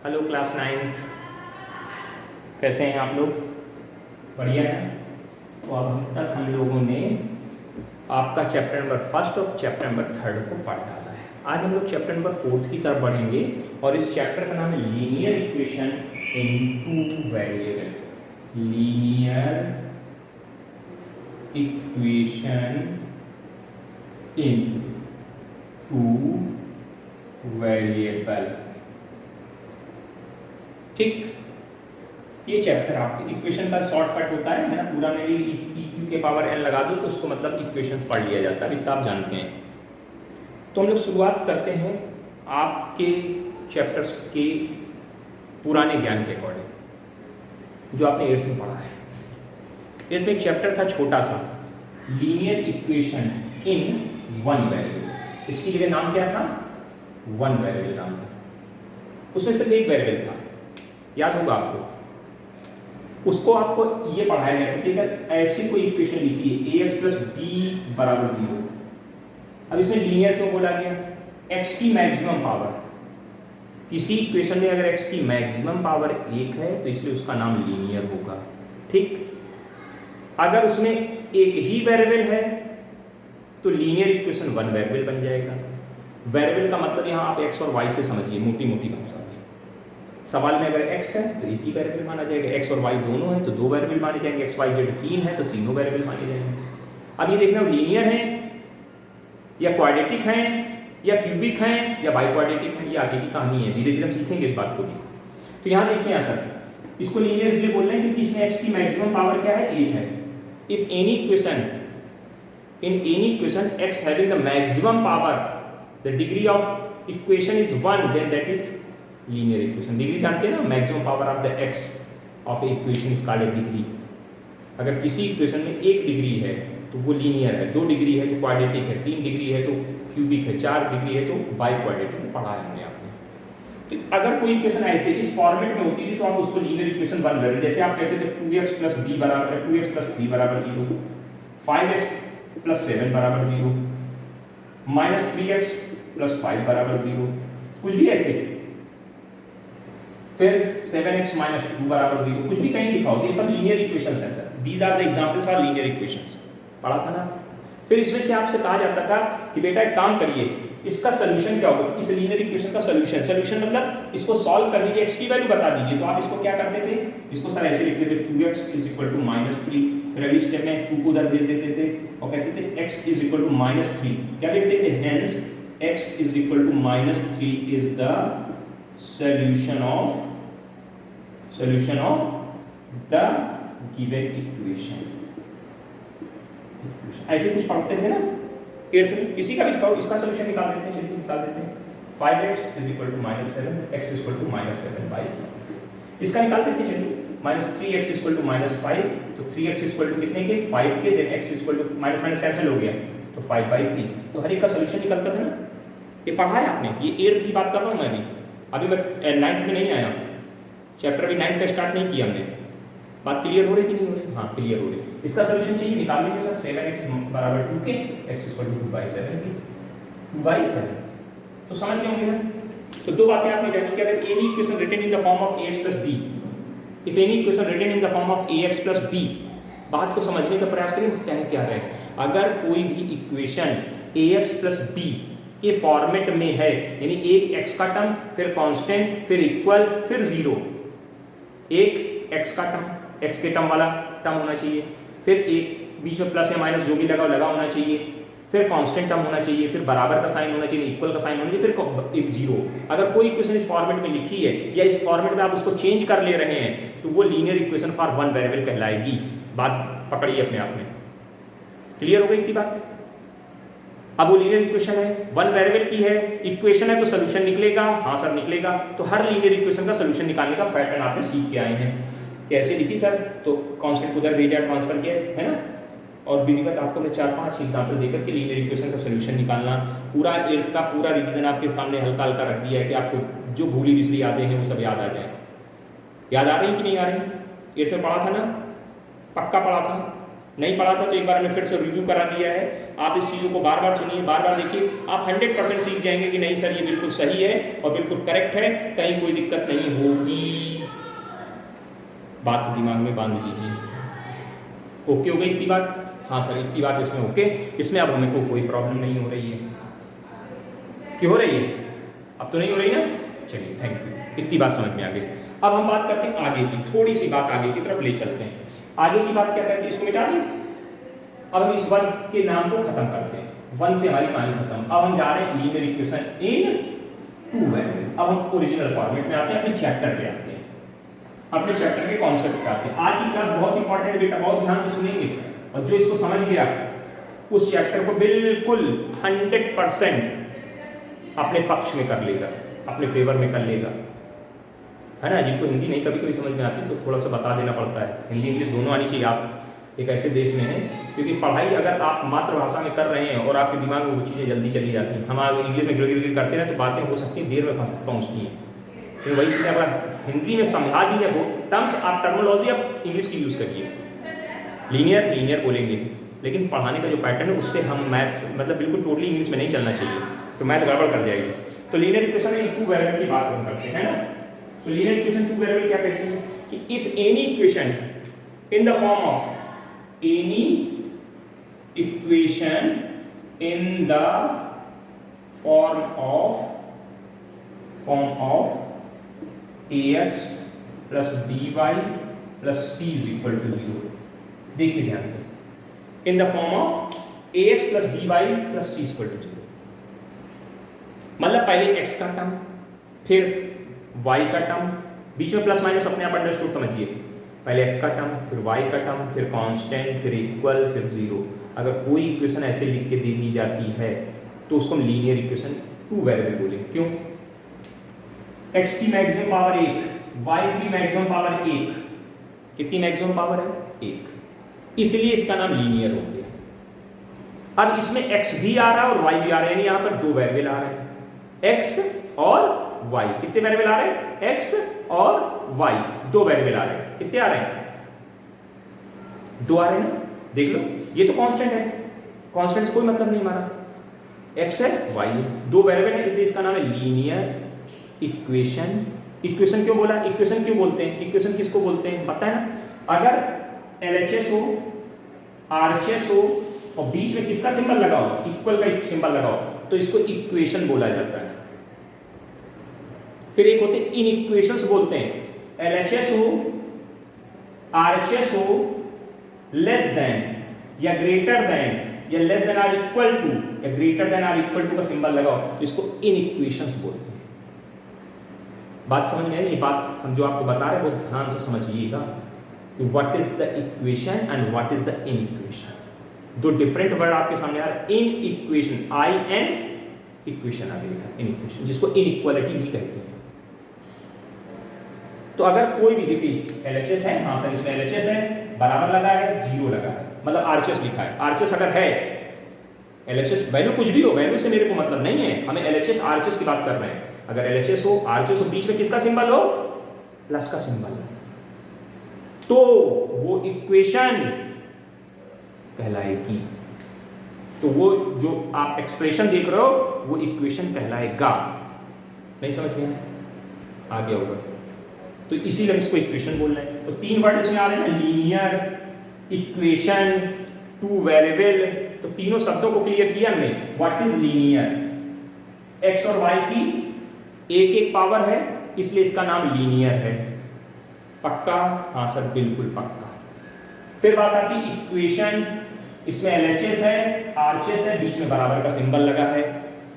Hello class 9th, कैसे हैं आप लोग? बढ़िया है। तो अब तक हम लोगों ने आपका चैप्टर नंबर 1 और चैप्टर नंबर 3 को पढ़ डाला है। आज हम लोग चैप्टर नंबर 4 की तरफ बढ़ेंगे और इस चैप्टर का नाम है linear equation in two variable. Linear equation in two variable. ठीक, ये चैप्टर आपके इक्वेशन का शॉर्टकट होता है ना, पूरा में भी ई क्यू के पावर एन लगा दो तो उसको मतलब इक्वेशंस पढ़ लिया जाता है, इतना आप जानते हैं। तो हम लोग शुरुआत करते हैं आपके चैप्टर्स के पुराने ज्ञान के अकॉर्डिंग जो आपने 8th में पढ़ा है। 8th में एक चैप्टर था छोटा सा, linear equation in one variable. इसकी जगह नाम क्या था? वन वेरिएबल नाम था। उसमें सिर्फ एक वेरिएबल था, याद होगा आपको। उसको आपको ये पढ़ाया गया था कि अगर ऐसी कोई इक्वेशन लिखी है ax प्लस बी बराबर 0। अब इसमें लीनियर क्यों बोला गया? x की मैक्सिमम पावर, किसी इक्वेशन में अगर x की मैक्सिमम पावर 1 है तो इसलिए उसका नाम लीनियर होगा। ठीक, अगर उसमें एक ही वेरिएबल है तो लीनियर इक्वेशन वन वेरिएबल बन जाएगा। वेरिएबल का मतलब यहाँ आप x और y से समझिए, मोटी मोटी भाषा में। सवाल में अगर x है तो एक ही वेरिएबल माना जाएगा, x और y दोनों है तो दो वेरिएबल माने जाएंगे, x y z 3 है तो तीनों वेरिएबल माने जाएंगे। अब ये देखना लीनियर है या क्वाड्रेटिक है या क्यूबिक है या बाई क्वाड्रेटिक है, ये आगे की कहानी है, धीरे धीरे हम सीखेंगे इस बात को भी। तो यहाँ देखिए यहाँ सर, इसको लीनियर इसलिए बोल रहे हैं क्योंकि इसमें x की मैक्सिमम पावर क्या है? 1 है। If any equation in any equation x having the maximum power, the degree of equation is 1, then that is linear equation। Degree जानते हैं ना, maximum power of the x of equation is called degree. अगर किसी equation में 1 degree है तो वो linear है, 2 डिग्री है तो क्वाड्रेटिक है, 3 डिग्री है तो क्यूबिक है, 4 डिग्री है तो बाई क्वाड्रेटिक है, पढ़ा है हमने आपने। तो अगर कोई इक्वेशन ऐसे इस फॉर्मेट में होती थी तो आप उसको लीनियर इक्वेशन बन रहे, जैसे आप कहते थे 2x प्लस b बराबर 2x प्लस 3 बराबर 0, 5x प्लस 7 बराबर 0, माइनस 3x प्लस 5 बराबर 0, कुछ भी ऐसे। फिर 7x माइनस 2 बराबर 0, कुछ भी कहीं लिखा हो, ये सब लीनियर इक्वेशंस हैं sir. These are the examples for linear equations, पढ़ा था ना। फिर इसमें से आपसे कहा जाता था कि बेटा एक काम करिए, इसका सोल्यूशन क्या होगा? इस लीनियर इक्वेशन का सोल्यूशन मतलब इसको सॉल्व कर दीजिए, x की वैल्यू बता दीजिए। तो आप इसको क्या करते थे? इसको सर ऐसे लिखते थे 2x इज इक्वल टू -3। फिर अगली स्टेप में 2 को उधर भेज देते थे और कहते थे x इज इक्वल टू -3। क्या लिखते थे? Hence x is equal to -3 is the solution of the given equation. ऐसे कुछ पढ़ते थे ना 8th में। किसी का भी कहो, इसका सोल्यूशन निकाल देते हैं, चलिए निकाल देते हैं। 5x is equal to -7, x is equal to -7 by, इसका निकाल देते हैं, चलिए। -3x इज इक्वल टू -5, तो 3x इज इक्वल टू कितने के? 5 के, then x is equal to minus minus cancel हो गया तो 5/3। तो हर एक का सोल्यूशन निकलता था ना, ये पढ़ा है आपने। ये 8th की बात कर रहा हूँ मैं अभी मैं 9th में नहीं आया, चैप्टर अभी 9th का स्टार्ट नहीं किया हमने। बात क्लियर हो रही कि नहीं हो रही? हाँ क्लियर हो रही। इसका सोल्यूशन चाहिए, निकाल लेंगे सर। 7x बराबर 2 के, x इक्वल टू 2/7 की, 2/7। तो समझ गए होंगे ना। तो दो बातें आपने जानी कि अगर any equation written in the form of ax plus b, if any equation written in the form of ax plus b, बात को समझने का प्रयास करें क्या है। अगर कोई भी इक्वेशन ax प्लस b के फॉर्मेट में है, यानी एक x का टर्म, फिर कांस्टेंट, फिर इक्वल, फिर 0, एक x का टर्म, x के टर्म वाला टर्म होना चाहिए, फिर एक बीच में प्लस या माइनस जो भी लगा होना चाहिए, फिर कांस्टेंट टर्म होना चाहिए, फिर बराबर का साइन होना चाहिए, इक्वल का साइन होना चाहिए, फिर एक 0। अगर कोई इक्वेशन इस फॉर्मेट में लिखी है या इस फॉर्मेट में आप उसको चेंज कर ले रहे हैं तो वो linear equation for one variable कहलाएगी। बात पकड़िए अपने आप में, क्लियर हो गई की बात? अब वो लीनियर इक्वेशन है, वन वेरिएबल की है, इक्वेशन है तो सोल्यूशन निकलेगा। हाँ सर निकलेगा। तो हर लीनियर इक्वेशन का सोल्यूशन निकालने का पैटर्न आपने सीख के आए हैं। कैसे लिखी सर? तो कांस्टेंट उधर भेजा, ट्रांसफर किया, है ना। और विधिवत आपको मैं 4-5 एग्जाम्पल देकर के लीनियर इक्वेशन का सोल्यूशन निकालना, पूरा 8th का पूरा रिवीजन आपके सामने हल्का हल्का रख दिया है कि आपको जो भूली बिसरी यादें हैं वो सब याद आ जाए। याद आ रही कि नहीं आ रही? 8th में पढ़ा था ना, पक्का पढ़ा था नहीं पढ़ा था तो एक बार मैंने फिर से रिव्यू करा दिया है। आप इस चीज़ों को बार बार सुनिए, बार बार देखिए, आप 100% सीख जाएंगे कि नहीं सर ये बिल्कुल सही है और बिल्कुल करेक्ट है, कहीं कोई दिक्कत नहीं होगी। बात दिमाग में बांध लीजिए। ओके हो गई इतनी बात? हाँ सर इतनी बात इसमें ओके, इसमें अब हमें को कोई प्रॉब्लम नहीं हो रही है। क्यों हो रही है? अब तो नहीं हो रही ना? चलिए थैंक यू, इतनी बात समझ में आ गई। अब हम बात करते हैं आगे की, थोड़ी सी बात आगे की तरफ ले चलते हैं। आगे की बात क्या करते हैं, इसको मिटा दी। अब हम इस वन के नाम को खत्म करते हैं, वन से हमारी कहानी खत्म। अब हम जा रहे हैं linear equation in two variable. अब हम ओरिजिनल फॉर्मेट में आते हैं, अपने चैप्टर पे आते हैं, अपने चैप्टर के कॉन्सेप्ट पे आते हैं। आज की क्लास बहुत इंपॉर्टेंट है बेटा, बहुत ध्यान से सुनेंगे, और जो इसको समझ गया उस चैप्टर को बिल्कुल 100% अपने पक्ष में कर लेगा, अपने फेवर में कर लेगा, है ना। जिनको हिंदी नहीं कभी कभी समझ में आती तो थोड़ा सा बता देना पड़ता है, हिंदी इंग्लिश दोनों आनी चाहिए। आप एक ऐसे देश में हैं, क्योंकि पढ़ाई अगर आप मातृभाषा में कर रहे हैं और आपके दिमाग में वो चीज़ें जल्दी चली जाती हैं, हम आगे इंग्लिश में गिर करते हैं तो बातें हो सकती हैं देर में पहुँचती हैं। तो वही चीज़ें अगर हिंदी में समझा दी है वो टर्म्स, आप टर्मोलॉजी आप इंग्लिश की यूज़ करिए। लीनियर बोलेंगे, लेकिन पढ़ाने का जो पैटर्न है उससे हम मैथ्स मतलब बिल्कुल टोटली इंग्लिश में नहीं चलना चाहिए, तो मैथ गड़बड़ कर जाएगी। तो लीनियर इक्वेशन में टू वेरिएबल की बात हम करते हैं ना। तो लीनियर इक्वेशन टू वेरिएबल क्या कहती है कि if any equation in the form of any equation in the form of ax plus by plus c is equal to 0। देखिए ध्यान से, in the form of ax plus by plus c is equal to 0, मतलब पहले x का term फिर y का term, बीच में plus minus अपने आप अंडरस्टूड समझिए। पहले x का टर्म फिर y का टर्म फिर कांस्टेंट फिर इक्वल फिर 0। अगर कोई इक्वेशन ऐसे लिख के दे दी जाती है तो उसको हम लीनियर इक्वेशन टू वेरिएबल बोले। क्यों? x की मैक्सिमम पावर 1, y की मैक्सिमम पावर 1, कितनी मैक्सिमम पावर है? 1, इसलिए इसका नाम लीनियर हो गया। अब इसमें x भी आ रहा है और y भी आ रहा है, यानी यहां पर दो वेरिएबल आ रहे हैं, x और y। कितने वेरिएबल आ रहे हैं? x और y, दो वेरिएबल आ रहे हैं। कितने आ रहे हैं? दो आ रहे हैं ना, देख लो, ये तो कांस्टेंट है, कांस्टेंट से कोई मतलब नहीं हमारा, x है y है, दो वेरिएबल है, इसलिए इसका नाम है लीनियर इक्वेशन। इक्वेशन क्यों बोला? इक्वेशन क्यों बोलते हैं? इक्वेशन किसको बोलते हैं पता है ना? अगर LHS हो, RHS हो और बीच में किसका सिंबल लगाओ, इक्वल का सिंबल लगाओ, तो इसको इक्वेशन बोला जाता है। फिर एक होते इन इक्वेशंस बोलते हैं, LHS हो, RHS हो, लेस देन या ग्रेटर देन या less than or equal to या greater than or equal to का सिंबल लगाओ, तो इसको इन इक्वेशंस बोलते हैं। बात समझ में आई? ये बात हम जो आपको बता रहे हैं बहुत ध्यान से समझिएगा कि what is the equation and what is the in equation. दो डिफरेंट वर्ड आपके सामने आ रहा है। In equation, I an equation आगे लिखा, इन इक्वेशन, जिसको इनइक्वालिटी भी कहते हैं। तो अगर कोई भी देखिए LHS है, हाँ सर इसमें LHS है, बराबर लगा है, 0 लगा है, मतलब RHS लिखा है। RHS अगर है, LHS वैल्यू कुछ भी हो, वैल्यू से मेरे को मतलब नहीं है, हमें LHS RHS की बात कर रहे हैं। अगर LHS हो, RHS हो, बीच में किसका सिंबल हो? प्लस का सिंबल, तो वो इक्वेशन कहलाएगी। तो वो जो आप एक्सप्रेशन देख रहे हो वो इक्वेशन कहलाएगा। नहीं समझ में आ गया होगा? तो इसीलिए हम इसको इक्वेशन बोल रहे हैं। तो तीन वर्ड इसमें आ रहे हैं ना, लीनियर इक्वेशन टू वेरिएबल। तो तीनों शब्दों को क्लियर किया हमने। What is linear? x और y की एक एक पावर है, इसलिए इसका नाम लीनियर है। पक्का? हाँ सर बिल्कुल पक्का। फिर बात आती इक्वेशन, इसमें LHS है, RHS है, बीच में बराबर का सिंबल लगा है,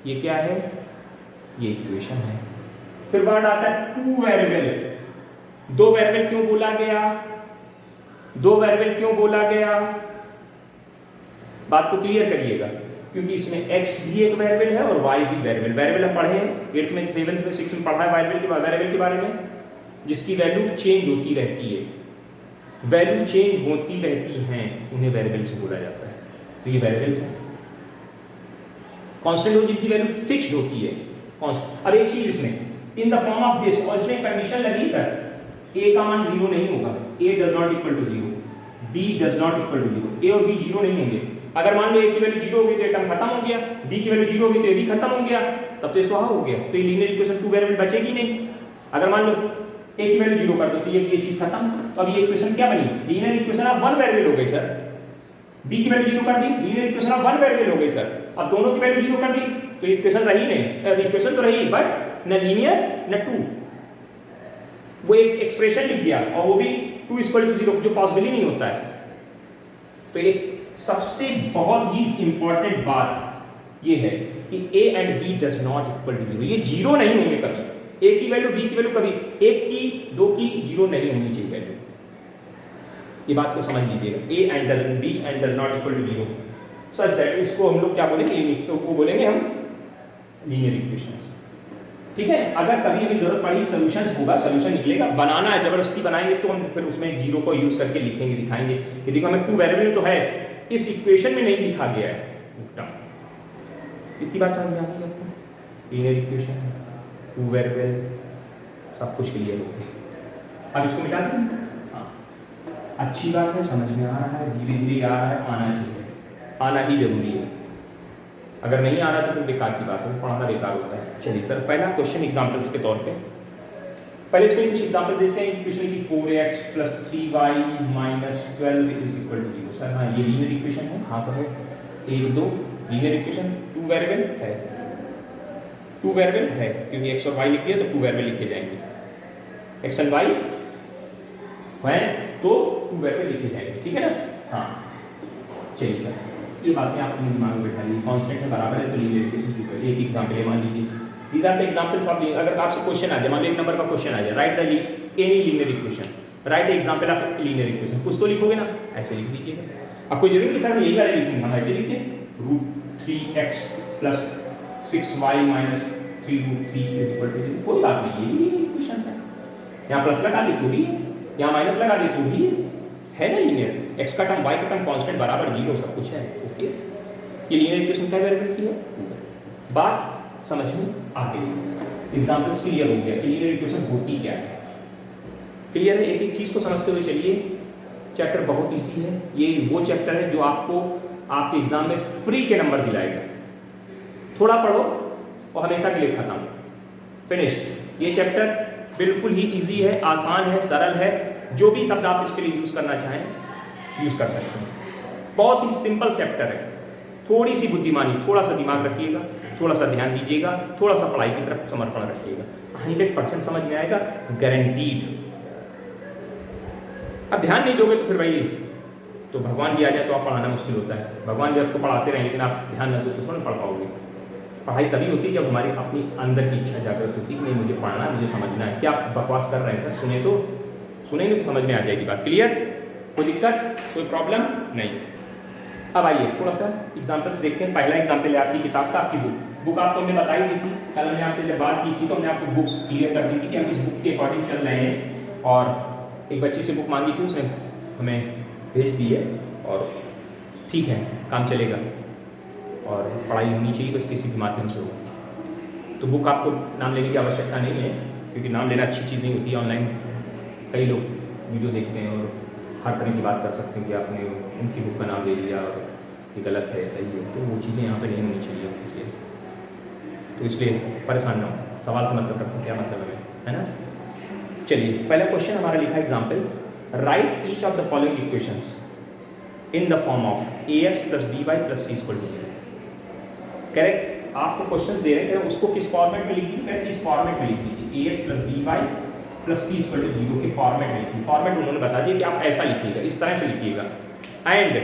ये क्या है? ये इक्वेशन है। फिर वर्ड आता है टू वेरिएबल। दो वेरिएबल क्यों बोला गया? दो वेरिएबल क्यों बोला गया? बात को क्लियर करिएगा, क्योंकि इसमें x भी एक वेरिएबल है और y भी वेरिएबल। वेरिएबल हम पढ़े 8th में, 7th में, 6th में पढ़ा है वेरिएबल के बारे में, जिसकी वैल्यू चेंज होती रहती है। वैल्यू चेंज होती रहती हैं, उन्हें वेरिएबल से बोला जाता है। तो ये वेरिएबल्स हैं। कांस्टेंट हो जिनकी वैल्यू फिक्स्ड होती है। अब एक चीज इसमें इन द फॉर्म ऑफ दिस, और इसमें कंडीशन लगी सर, a का मान 0 नहीं होगा, a does not equal to 0। b does not equal to 0, a और b जीरो नहीं होंगे। अगर मान लो a की वैल्यू जीरो होगी तो ये टर्म खत्म हो गया, b की वैल्यू जीरो होगी तो ये भी खत्म हो गया, तब तो ये स्वाहा हो गया, तो ये लीनियर इक्वेशन टू वेरिएबल बचेगी नहीं। अगर मान लो a की वैल्यू जीरो कर दो तो ये चीज खत्म, तो अब ये इक्वेशन क्या बनी, linear equation of one variable हो गई सर। b की वैल्यू जीरो कर दी, linear equation of one variable हो गई सर। अब दोनों की वैल्यू जीरो कर दी तो इक्वेशन रही नहीं, इक्वेशन तो रही बट न लीनियर न टू, वो एक एक्सप्रेशन लिख दिया और वो भी 2 इक्वल टू 0 जो पॉसिबल ही नहीं होता है। तो एक सबसे बहुत ही इंपॉर्टेंट बात ये है कि a and b does not equal to 0, ये जीरो नहीं होंगे कभी, a की वैल्यू b की वैल्यू कभी, एक की दो की जीरो नहीं होनी चाहिए वैल्यू, ये बात को समझ लीजिएगा। a and does b and does not equal to 0 such that इसको हम लोग क्या बोलेंगे, तो वो बोलेंगे हम लीनियर इक्वेशंस। ठीक है, अगर कभी हमें जरूरत पड़ी सोल्यूशंस होगा, सोल्यूशन निकलेगा, बनाना है जबरदस्ती बनाएंगे तो हम फिर उसमें जीरो को यूज करके लिखेंगे, दिखाएंगे कि देखो हमें टू वेरिएबल तो है, इस इक्वेशन में नहीं लिखा गया है टर्म। इतनी बात समझ में आ गई आपको, लीनियर इक्वेशन टू वेरिएबल सब कुछ क्लियर हो गया। अब इसको मिटा दें, हाँ अच्छी बात है, समझ में आ रहा है, धीरे धीरे आ रहा है, आना चाहिए, आना ही जरूरी है। अगर नहीं आ रहा तो फिर बेकार की बात है, पढ़ाना बेकार होता है। चलिए सर, पहला क्वेश्चन एग्जांपल्स के तौर पे, पहले इसमें कुछ एग्जांपल देखते हैं। इक्वेशन की 4x + 3y - 12 = 0। सर हाँ, ये लीनियर इक्वेशन है, हाँ सब है, 1 2 लीनियर इक्वेशन, टू वेरिएबल है, टू वेरिएबल है क्योंकि x और y लिख दिया तो टू वेरिएबल लिखे जाएंगे, x एंड y है तो टू वेरिएबल लिखे जाएंगे, ठीक है ना। हाँ चलिए सर, ये बातें आप अपने दिमाग में बैठा लीजिए, कांस्टेंट है बराबर है तो लीनियर इक्वेशन की एक एग्जांपल मान लीजिए, these are the examples of, अगर आपसे क्वेश्चन आ जाए, मान लो एक नंबर का क्वेश्चन आ जाए, right the any linear equation, right the example of linear equation, कुछ तो लिखोगे ना, ऐसे लिख दीजिएगा। अब कोई जरूरी नहीं सर यही वाले लिखेंगे, हम ऐसे लिखते हैं √3x + 6y - 3√3 = 0, कोई बात नहीं, ये भी इक्वेशन है, यहाँ प्लस लगा दे तो भी, यहाँ माइनस लगा दे तो भी है ना लीनियर, x का टर्म y का टर्म कांस्टेंट बराबर 0 सब कुछ है, ओके। ये लीनियर इक्वेशन क्या वेरिएबल की है, बात समझ में आ गई, एग्जांपल्स क्लियर हो गया कि लीनियर इक्वेशन होती क्या है, क्लियर है। एक एक चीज को समझते हुए चलिए, चैप्टर बहुत इजी है, ये वो चैप्टर है जो आपको आपके एग्जाम में फ्री के नंबर दिलाएगा, थोड़ा पढ़ो और हमेशा के लिए खत्म, फिनिश्ड। ये चैप्टर बिल्कुल ही इजी है, आसान है, सरल है, जो भी शब्द आप इसके लिए यूज करना चाहें यूज कर सकते हैं, बहुत ही सिंपल चैप्टर है। थोड़ी सी बुद्धिमानी, थोड़ा सा दिमाग रखिएगा, थोड़ा सा ध्यान दीजिएगा, थोड़ा सा पढ़ाई की तरफ समर्पण रखिएगा, 100% समझ में आएगा, गारंटीड। अब ध्यान नहीं दोगे तो फिर भाई तो भगवान भी आ जाए तो आप पढ़ाना मुश्किल होता है, भगवान भी आपको पढ़ाते रहें लेकिन आप ध्यान न दो तो थोड़ा पढ़ पाओगे। पढ़ाई तभी होती है जब हमारी अपनी अंदर की इच्छा जागृत होती है कि नहीं मुझे पढ़ना है, मुझे समझना है। क्या बकवास कर रहे हैं सर, सुनेंगे तो समझ में आ जाएगी बात, क्लियर, कोई दिक्कत कोई प्रॉब्लम नहीं। अब आइए थोड़ा सा एग्जांपल्स देखते हैं। पहला एग्जांपल है आपकी किताब का, आपकी बुक आपको हमने बताई दी थी, कल हमने आपसे जब बात की थी तो हमने आपको बुक्स क्लियर कर दी थी कि हम इस बुक के अकॉर्डिंग चल रहे हैं, और एक बच्ची से बुक मांगी थी, उसने हमें भेज दी है, और ठीक है काम चलेगा और पढ़ाई होनी चाहिए बस किसी भी माध्यम से हो। तो बुक आपको नाम लेने की आवश्यकता नहीं है, क्योंकि नाम लेना अच्छी चीज़ नहीं होती है। ऑनलाइन कई लोग वीडियो देखते हैं और हर तरह की बात कर सकते हैं कि आपने उनकी बुक का नाम ले लिया और ये गलत है, सही है, तो वो चीज़ें यहाँ पे नहीं होनी चाहिए ऑफिशियल। तो इसलिए परेशान ना हो, सवाल से मतलब रखो क्या मतलब है ना। चलिए पहला क्वेश्चन हमारा लिखा example, right each of the following equations in the form of ax + by + c = 0। Correct, आपको क्वेश्चंस दे रहे हैं, उसको किस फॉर्मेट में लिख दीजिए, इस फॉर्मेट में लिख दीजिए, ax + by + c = 0 के फॉर्मेट में लिखिए। फॉर्मेट उन्होंने बता दिया कि आप ऐसा लिखिएगा, इस तरह से लिखिएगा, and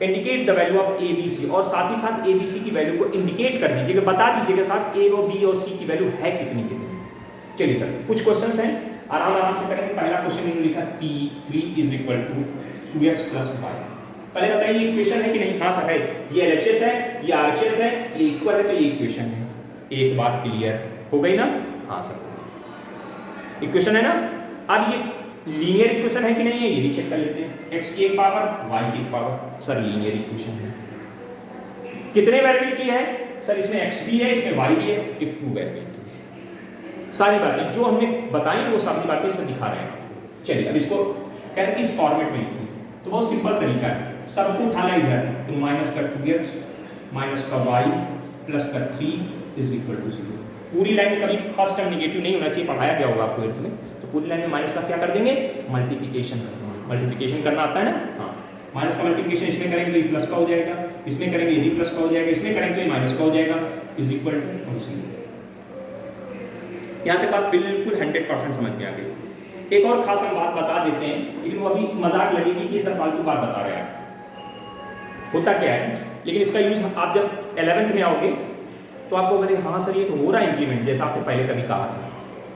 indicate the value of a b c, और साथ ही साथ a b c की वैल्यू को इंडिकेट कर दीजिएगा, बता दीजिएगा साथ a और b और c की वैल्यू है कितनी कितनी। चलिए सर कुछ क्वेश्चंस हैं, आराम से करेंगे। पहला क्वेश्चन इन्होंने लिखा P3 = 2x + y। पहले बताइए ये इक्वेशन है कि नहीं, हाँ सर है, ये LHS है, ये RHS है, ये इक्वल है, तो ये इक्वेशन है। एक बात क्लियर हो गई ना, हाँ सर इक्वेशन है ना। अब ये लीनियर इक्वेशन है कि नहीं है ये भी चेक कर लेते हैं, x की एक पावर y की एक पावर, सर लीनियर इक्वेशन है। कितने वेरिएबल की है सर, इसमें x भी है, इसमें y भी है, ये 2 वेरिएबल की है। सारी बातें जो हमने बताई वो सारी बातें इसमें दिखा रहे हैं। चलिए अब इसको कह रहे हैं इस फॉर्मेट में लिखिए, तो तो बहुत सिंपल तरीका है, सबको उठाना इधर, तो माइनस का 2x माइनस का y प्लस का 3 इज इक्वल टू 0। पूरी लाइन में कभी फर्स्ट टर्म निगेटिव नहीं होना चाहिए, पढ़ाया गया होगा आपको 8th में। तो पूरी लाइन में माइनस का क्या कर देंगे, मल्टीप्लिकेशन कर देंगे। मल्टीप्लिकेशन करना आता है ना, हाँ, माइनस का मल्टीप्लिकेशन इसमें करेंगे तो ये प्लस का हो जाएगा, इसमें करेंगे ये भी प्लस का हो जाएगा, इसमें करेंगे तो ये माइनस का हो जाएगा, इज इक्वल टू 0। यहाँ तक बात बिल्कुल 100% समझ में आ गई। एक और खास हम बात बता देते हैं, लेकिन वो अभी मजाक लगेगी कि सर फालतू बात बता रहे हैं। होता क्या है, लेकिन इसका यूज आप जब 11th में आओगे तो आपको अगर हाँ सर ये तो हो रहा है इंप्लीमेंट, जैसा आपने पहले कभी कहा था,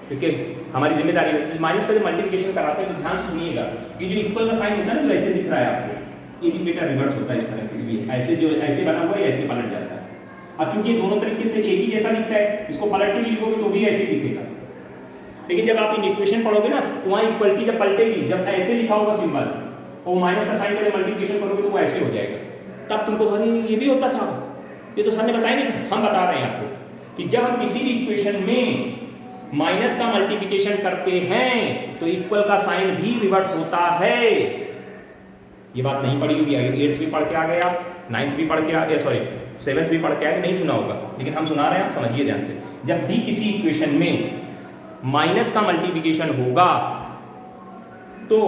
क्योंकि हमारी जिम्मेदारी है। माइनस का जब मल्टीप्लिकेशन कराते हैं तो ध्यान से सुनिएगा, ये जो इक्वल का साइन होता है ना, जो ऐसे दिख रहा है आपको, ये भी बेटा रिवर्स होता है इस तरह से, ये ऐसे जो ऐसे बना हुआ है ऐसे पलट जाता है। अब चूंकि दोनों तरीके से एक ही जैसा दिखता है, इसको पलट के भी लिखोगे तो भी ऐसे दिखेगा, लेकिन जब आप इन इक्वेशन पढ़ोगे ना तो वहाँ इक्वलिटी जब पलटेगी, जब ऐसे लिखा होगा सिंबल और माइनस का साइन का जब मल्टीप्लिकेशन करोगे तो वो ऐसे हो जाएगा। तब तुमको अरे ये भी होता था, ये तो सर ने बताया नहीं था। हम बता रहे हैं आपको कि जब हम किसी भी इक्वेशन में माइनस का मल्टीप्लिकेशन करते हैं तो इक्वल का साइन भी रिवर्स होता है। ये बात नहीं पढ़ी होगी, 8th भी पढ़ के आ गए आप, 9th भी पढ़ के आ गए, सॉरी 7th भी पढ़ के आ गए, नहीं सुना होगा, लेकिन हम सुना रहे हैं, आप समझिए ध्यान से। जब भी किसी इक्वेशन में माइनस का मल्टीप्लिकेशन होगा तो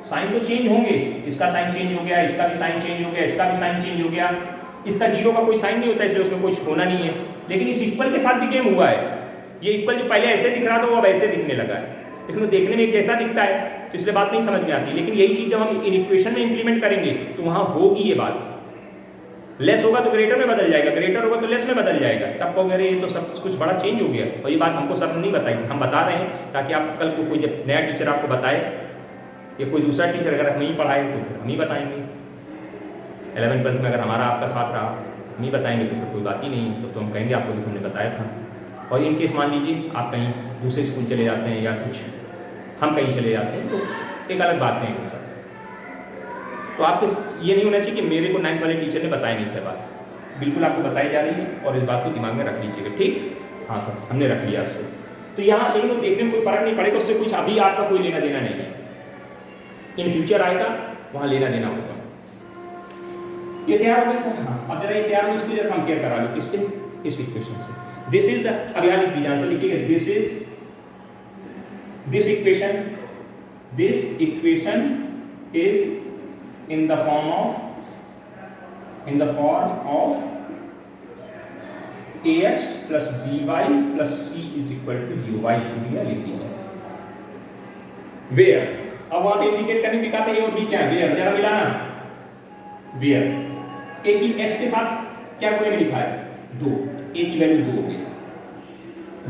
साइन तो चेंज होंगे, इसका साइन चेंज हो गया, इसका भी साइन चेंज हो गया, इसका भी साइन चेंज हो गया, इसका जीरो का कोई साइन नहीं होता इसलिए उसमें कुछ होना नहीं है। लेकिन इस इक्वल के साथ भी गेम हुआ है, ये इक्वल जो पहले ऐसे दिख रहा था वो अब ऐसे दिखने लगा है, लेकिन वो देखने में एक जैसा दिखता है तो इसलिए बात नहीं समझ में आती। लेकिन यही चीज जब हम इन इक्वेशन में इंप्लीमेंट करेंगे तो वहां होगी ये बात, लेस होगा तो ग्रेटर में बदल जाएगा, ग्रेटर होगा तो लेस में बदल जाएगा, तब कहोगे अरे ये तो सब कुछ बड़ा चेंज हो गया। और ये बात हमको सर ने नहीं बताई, हम बता रहे हैं ताकि आप कल को कोई जब नया टीचर आपको बताए या कोई दूसरा टीचर अगर नहीं पढ़ाए तो फिर हम ही बताएंगे। 11th 12th में अगर हमारा आपका साथ रहा, हम ही बताएंगे तो फिर कोई बात ही नहीं, तो हम कहेंगे आपको जो हमने बताया था। और इन केस मान लीजिए आप कहीं दूसरे स्कूल चले जाते हैं या कुछ हम कहीं चले जाते हैं तो एक अलग बात है वो सब। तो आपके ये नहीं होना चाहिए कि मेरे को 9th वाले टीचर ने बताया नहीं था बात, बिल्कुल आपको बताई जा रही है और इस बात को दिमाग में रख लीजिएगा, ठीक? हाँ सर हमने रख लिया इससे। तो यहाँ लेकिन वो देखने में कोई फर्क नहीं पड़ेगा, उससे कुछ अभी आपका कोई लेना देना नहीं है, इन फ्यूचर आएगा वहाँ लेना देना होगा। ये तैयार हो गया सर? हाँ, अब जरा ये तैयार हो, इसको जरा कंपेयर करा लो किससे, इस इक्वेशन से। दिस इज द, अब यहाँ लिख दीजिए आंसर लिखिएगा, this is this equation is in the form of ax plus by plus c is equal to 0, y should लिख दीजिए। वेयर, अब वहां पे इंडिकेट करने भी कहा था, ये और बी क्या है, वेयर, जरा मिलाना, वेयर a की x के साथ क्या गुणे में लिखा है 2, a की वैल्यू 2 हो गई,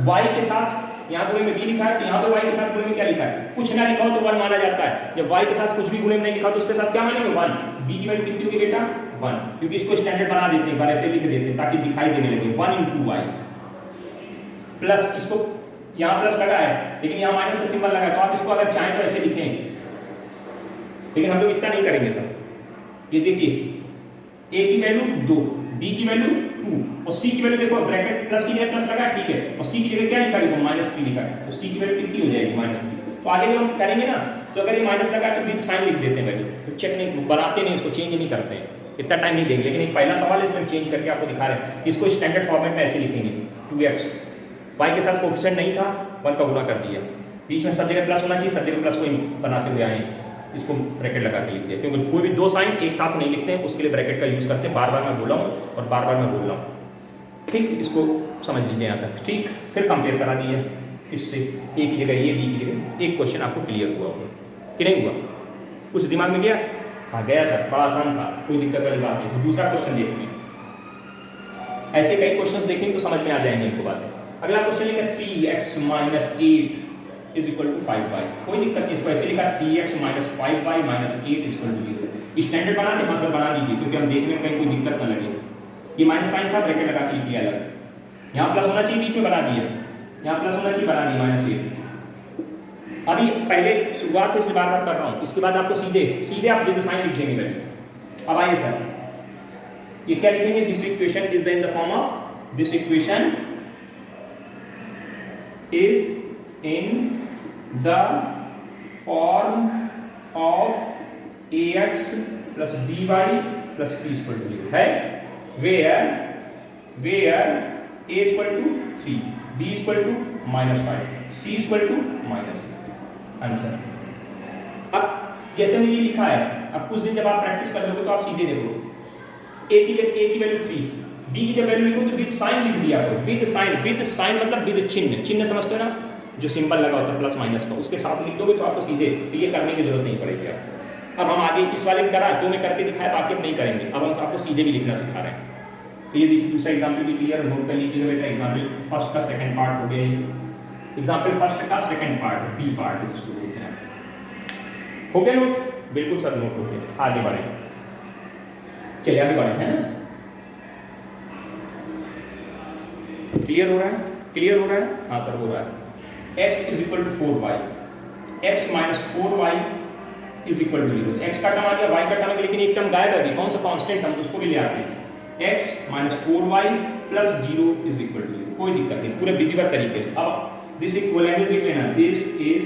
y के साथ यहाँ गुणे में b लिखा है तो यहाँ पे y के साथ गुणे में क्या लिखा है, कुछ ना लिखा हो तो 1 माना जाता है। जब y के साथ कुछ भी गुणे में नहीं लिखा तो उसके साथ क्या मानेंगे 1। b की वैल्यू कितनी होगी बेटा 1, क्योंकि इसको स्टैंडर्ड बना देते हैं, बार ऐसे लिख देते हैं ताकि दिखाई देने लगे 1 × y प्लस, इसको यहाँ प्लस लगा है लेकिन यहाँ माइनस का सिंबल लगा है, तो आप इसको अगर चाहें तो ऐसे लिखें, लेकिन हम लोग इतना नहीं करेंगे सर। ये देखिए a की वैल्यू 2, b की वैल्यू 2 और c की वैल्यू देखो, ब्रैकेट प्लस की जगह प्लस लगा ठीक है, और c की जगह क्या लिखा देखो -3 लिखा है, तो c की वैल्यू कितनी हो जाएगी -3। तो आगे जब हम करेंगे ना तो अगर ये माइनस लगा तो बिग साइन लिख देते हैं वैल्यू, तो चेक नहीं बनाते नहीं, उसको चेंज नहीं करते हैं, इतना टाइम नहीं देंगे। लेकिन एक पहला सवाल है इसमें चेंज करके आपको दिखा रहे हैं, इसको स्टैंडर्ड फॉर्मेट में ऐसे लिखेंगे 2x, y के साथ कोफिशिएंट नहीं था 1 का गुणा कर दिया, बीच में सब जगह प्लस होना चाहिए, सब जगह प्लस को बनाते हुए आए, इसको ब्रैकेट लगा के लिख दिया, क्योंकि कोई भी दो साइन एक साथ नहीं लिखते हैं, उसके लिए ब्रैकेट का यूज करते हैं। बार बार मैं बोला हूँ और बार बार मैं बोल रहा हूँ, ठीक? इसको समझ लीजिए यहाँ तक, ठीक? फिर कंपेयर करा दिया इससे, ए की जगह ये, बी की जगह, एक क्वेश्चन आपको क्लियर हुआ होगा कि नहीं हुआ? कुछ दिमाग में गया? हाँ गया सर, बड़ा आसान था, कोई दिक्कत वाली बात नहीं। तो दूसरा क्वेश्चन देखते हैं, ऐसे कई क्वेश्चंस देखेंगे तो समझ में आ जाएंगे इनको बातें। अगला क्वेश्चन लिखा 3x - 8 is equal to 5y, कोई दिक्कत नहीं, इसको ऐसे लिखा 3x - 5y - 8 is equal to 0। Standard बना दे? हाँ सर बना दीजिए, क्योंकि हम देखने में कहीं कोई दिक्कत ना लगे। ये माइनस साइन था, ब्रैकेट लगा के लिख लिया अलग, यहाँ प्लस होना चाहिए बीच में बना दिया, यहाँ प्लस होना चाहिए बना दिया -8। अभी पहले शुरुआत है इसलिए बार बार कर रहा हूँ, इसके बाद आपको सीधे आप विद साइन लिख देंगे वैल्यू। अब आइए सर, ये क्या लिखेंगे, this equation is in the form of, this equation is in the form of ax plus by plus c equal to 0 है, where a equal to 3, b equal to -5, c equal to -8। Answer. अब जैसे मैंने ये लिखा है, अब कुछ दिन जब आप प्रैक्टिस कर लोगे तो आप सीधे देखोगे, a की वैल्यू 3, b की जब वैल्यू लिखो तो विद साइन लिख दिया करो, विद साइन मतलब विद चिन्ह समझते हो ना, जो सिंबल लगा होता है प्लस माइनस का, उसके साथ लिख दोगे तो आपको सीधे, तो ये करने की जरूरत नहीं पड़ेगी आपको। अब हम आगे इस वाले में करा जो मैं करके दिखाया, बाकी अब नहीं करेंगे, अब हम तो आपको सीधे भी लिखना सिखा रहे हैं। तो ये देखिए दूसरा एग्जाम्पल भी क्लियर नोट कर लीजिएगा बेटा। एग्जाम्पल फर्स्ट का सेकंड पार्ट हो गया, एग्जाम्पल फर्स्ट का सेकंड पार्ट, बी पार्ट इसको बोलते हैं। हो गया नोट? बिल्कुल सर नोट हो गया। आगे बढ़े, चलिए आगे बढ़े, है ना? क्लियर हो रहा है? क्लियर हो रहा है? हाँ सर हो रहा है। x is equal to 4y, x minus 4y is equal to 0। x का टर्म आ गया, y का टर्म आ गया, लेकिन एक टर्म गायब है अभी, कौन सा? कांस्टेंट टर्म, तो उसको भी ले आते हैं। x minus 4y plus 0 is equal to 0, कोई दिक्कत नहीं, पूरे विधिवत तरीके से। अब दिस इक्विवेलेंस लिख लेना, this is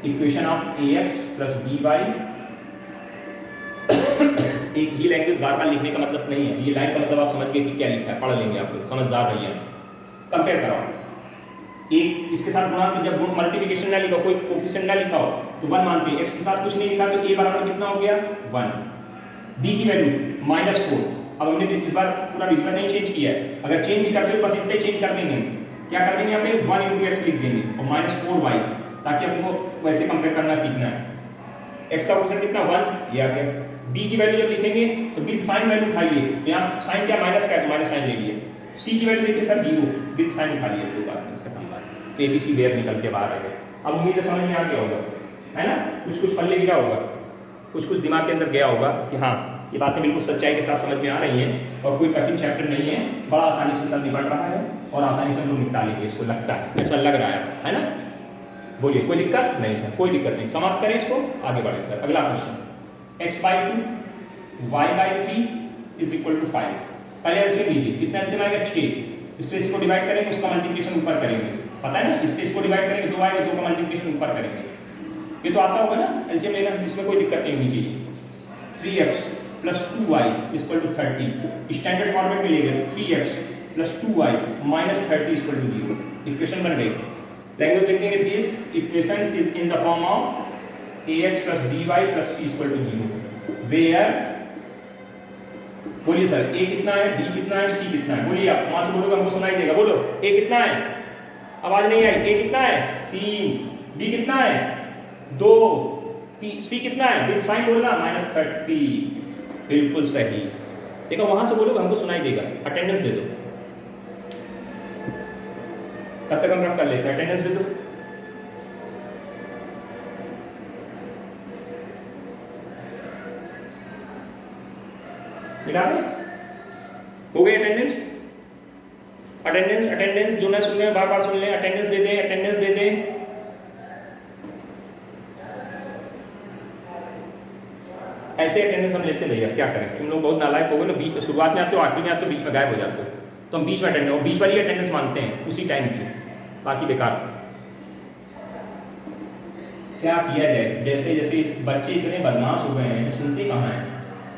equation of ax plus by। एक ही लैंग्वेज बार बार लिखने का मतलब नहीं है, ये लाइन का मतलब आप समझ गए कि क्या लिखा है, पढ़ लेंगे आप लोग, समझदार रहिए। कंपेयर कराओ, एक इसके साथ गुणा, तो जब मल्टीप्लिकेशन ना लिखा, कोई कोफिशिएंट ना लिखा हो तो 1 मानते हैं, x के साथ कुछ नहीं लिखा तो a बराबर कितना हो गया 1, b की वैल्यू -4। अब हमने इस बार पूरा विधिवत नहीं चेंज किया है, अगर चेंज भी करते हो बस इतने चेंज कर देंगे, क्या कर देंगे यहाँ पे 1 × x लिख देंगे और -4y, ताकि आपको वैसे कंपेयर करना सीखना है। x का क्वेश्चन कितना 1, ये आ गया। b की वैल्यू जब लिखेंगे तो विद साइन वैल्यू उठाइए, तो यहाँ साइन क्या माइनस का है, माइनस साइन ले लिए। c की वैल्यू देखिए सर 0, विद साइन उठा लिए, दो बात खत्म बात। ABC वेयर निकल के बाहर आ गए। अब उम्मीद है समझ में आ गया होगा, है ना? कुछ पल्ले गिरा होगा, कुछ दिमाग के अंदर गया होगा कि हाँ ये बातें बिल्कुल सच्चाई के साथ समझ में आ रही हैं और कोई कठिन चैप्टर नहीं है, बड़ा आसानी से सब निपट रहा है और आसानी से हम लोग निपटा लेंगे, इसको लगता है, ऐसा लग रहा है ना? बोलिए कोई दिक्कत नहीं सर? कोई दिक्कत नहीं, समाप्त करें इसको, आगे बढ़े सर। अगला question, x/2 y/3 is equal to 5। पहले एलसीएम लीजिए, कितना एलसीएम आएगा 6, इससे इसको डिवाइड करेंगे, उसका मल्टीप्लिकेशन ऊपर करेंगे, पता है ना? इससे इसको डिवाइड करेंगे 2 आएगा, 2 का मल्टीप्लिकेशन ऊपर करेंगे, ये तो आता होगा ना एलसीएम लेना, इसमें कोई दिक्कत नहीं होनी चाहिए। 3x plus 2y equal to 30, standard format में ले गए तो 3x plus 2y minus 30 equal to 0, equation बन गई। लैंग्वेज लिख देंगे, this equation is in the form of ax plus by plus c equal to 0, where, बोलिए सर a कितना है, b कितना है, c कितना है? बोलिए आप, वहां से बोलोगे हमको सुनाई देगा, बोलो a कितना है, आवाज नहीं आई, a कितना है 3, b कितना है 2, c कितना है, विद साइन बोलना -30, बिल्कुल सही। देखो वहां से बोलोगे हमको सुनाई देगा। अटेंडेंस दे दो, कब तक हम रफ कर लेते हैं, अटेंडेंस दे दो। मिला दे, हो गई अटेंडेंस? अटेंडेंस जो ना सुन रहे हैं बार बार सुन लें, अटेंडेंस दे दें, अटेंडेंस दे दें। ऐसे अटेंडेंस हम लेते भैया, क्या करें, तुम लोग बहुत नालायक हो गए ना, बीच शुरुआत में आते हो, आखिरी में आते हो, बीच में गायब हो जाते हो, तो हम बीच में अटेंडेंस, बीच वाली अटेंडेंस मानते हैं उसी टाइम की, बाकी बेकार। क्या किया जाए, जैसे जैसे बच्चे इतने बदमाश हो गए हैं, सुनते कहाँ हैं।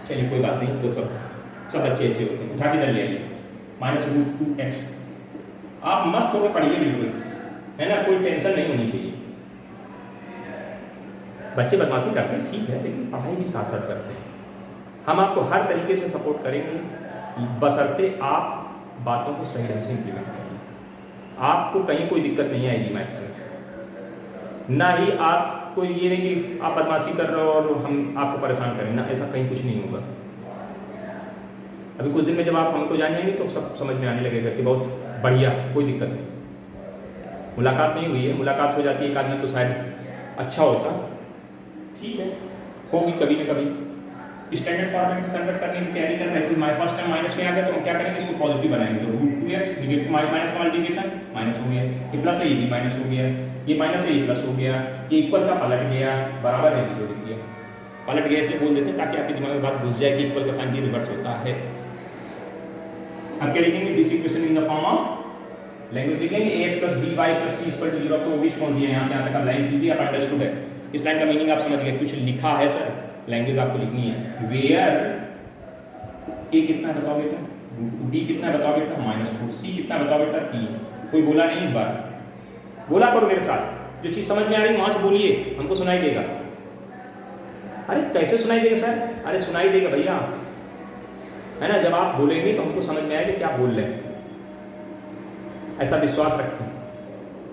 चलिए कोई बात नहीं, तो सब बच्चे ऐसे होते हैं। उठा के इधर ले आइए, -√2x, आप मस्त होकर पढ़िए बिल्कुल, है ना? कोई टेंशन नहीं होनी चाहिए। बच्चे बदमाशी करते हैं ठीक है, लेकिन पढ़ाई भी साथ साथ करते हैं। हम आपको हर तरीके से सपोर्ट करेंगे, बशर्ते आप बातों को सही ढंग से इम्प्लीमेंट करेंगे। आपको कहीं कोई दिक्कत नहीं आएगी मैथ्स में, ना ही आपको ये नहीं कि आप बदमाशी कर रहे हो और हम आपको परेशान करें, ना, ऐसा कहीं कुछ नहीं होगा। अभी कुछ दिन में जब आप हमको जान जाएंगे तो सब समझ में आने लगेगा कि बहुत बढ़िया, कोई दिक्कत नहीं। मुलाकात नहीं हुई है, मुलाकात हो जाती है एक आदमी तो शायद अच्छा होता, ठीक है, होगी कभी ना कभी। स्टैंडर्ड फॉर्मेट में कन्वर्ट करने की तैयारी कर रहे हैं, तो फर्स्ट टाइम माइनस में आ गया तो हम क्या करेंगे, इसको पॉजिटिव बनाएंगे, तो √2x माइनस का मल्टीप्लिकेशन माइनस हो गया, ये प्लस है ये भी माइनस हो गया, ये माइनस है ये प्लस हो गया, ये इक्वल का पलट गया, बराबर है 0 लिख दिया, पलट गया इसलिए बोल देते हैं ताकि आपके दिमाग में बात घुस जाए कि इक्वल का साइन भी रिवर्स होता है। अब क्या लिखेंगे, this equation in the form of, language लिखेंगे ax plus by plus c equal to 0, तो वो भी छोड़ दिया, यहाँ से यहाँ तक आप लाइन कीजिए, आप अंडरस्टूड है। इस लाइन का मीनिंग आप समझ गए, कुछ लिखा है सर, लैंग्वेज आपको लिखनी है। वेयर ए कितना है बताओ बेटा, बी कितना है बताओ बेटा, -4, सी कितना है बताओ बेटा 3। कोई बोला नहीं इस बार, बोला करो मेरे साथ, जो चीज़ समझ में आ रही वहाँ से बोलिए, हमको सुनाई देगा। अरे कैसे सुनाई देगा सर? अरे सुनाई देगा भैया, है ना, जब आप बोलेंगे तो हमको समझ में आएगा क्या बोल रहे हैं, ऐसा विश्वास रखें।